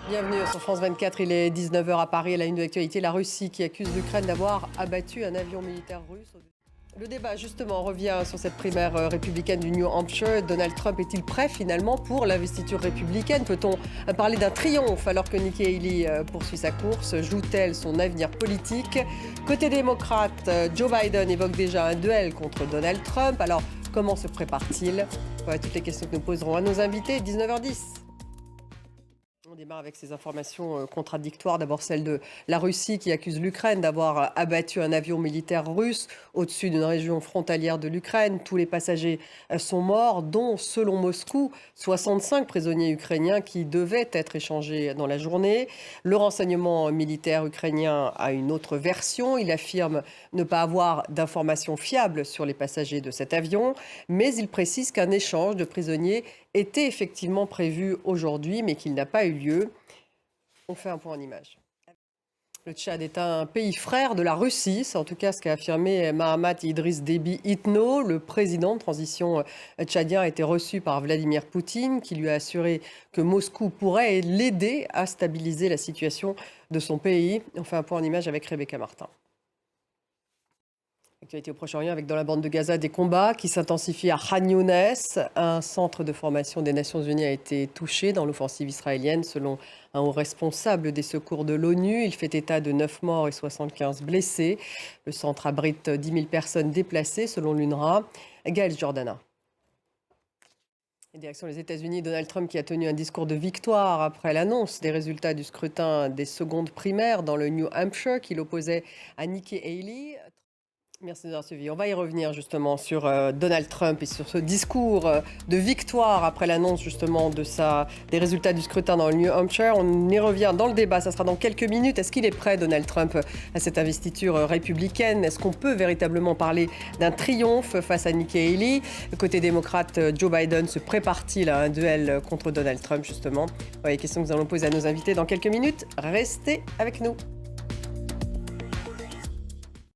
Bienvenue sur France 24, il est 19h à Paris. À la une de l'actualité, la Russie qui accuse l'Ukraine d'avoir abattu un avion militaire russe. Le débat justement revient sur cette primaire républicaine du New Hampshire. Donald Trump est-il prêt finalement pour l'investiture républicaine? Peut-on parler d'un triomphe alors que Nikki Haley poursuit sa course? Joue-t-elle son avenir politique? Côté démocrate, Joe Biden évoque déjà un duel contre Donald Trump. Alors comment se prépare-t-il? Voilà toutes les questions que nous poserons à nos invités. 19h10. On démarre avec ces informations contradictoires. D'abord celle de la Russie qui accuse l'Ukraine d'avoir abattu un avion militaire russe au-dessus d'une région frontalière de l'Ukraine. Tous les passagers sont morts, dont, selon Moscou, 65 prisonniers ukrainiens qui devaient être échangés dans la journée. Le renseignement militaire ukrainien a une autre version. Il affirme ne pas avoir d'informations fiables sur les passagers de cet avion, mais il précise qu'un échange de prisonniers était effectivement prévu aujourd'hui, mais qu'il n'a pas eu lieu. On fait un point en image. Le Tchad est un pays frère de la Russie, c'est en tout cas ce qu'a affirmé Mahamat Idriss Déby Itno. Le président de transition tchadien a été reçu par Vladimir Poutine, qui lui a assuré que Moscou pourrait l'aider à stabiliser la situation de son pays. On fait un point en image avec Rebecca Martin. Actualité au Proche-Orient avec dans la bande de Gaza des combats qui s'intensifient à Khan Younes. Un centre de formation des Nations Unies a été touché dans l'offensive israélienne selon un haut responsable des secours de l'ONU. Il fait état de 9 morts et 75 blessés. Le centre abrite 10 000 personnes déplacées selon l'UNRWA. Gaël Jordana. Direction les États-Unis, Donald Trump qui a tenu un discours de victoire après l'annonce des résultats du scrutin des secondes primaires dans le New Hampshire qu'il opposait à Nikki Haley. Merci de nous avoir suivis. On va y revenir justement sur Donald Trump et sur ce discours de victoire après l'annonce justement des résultats du scrutin dans le New Hampshire. On y revient dans le débat, ça sera dans quelques minutes. Est-ce qu'il est prêt, Donald Trump, à cette investiture républicaine? Est-ce qu'on peut véritablement parler d'un triomphe face à Nikki Haley? Côté démocrate, Joe Biden se prépare-t-il à un duel contre Donald Trump justement? Voilà les questions que nous allons poser à nos invités dans quelques minutes. Restez avec nous.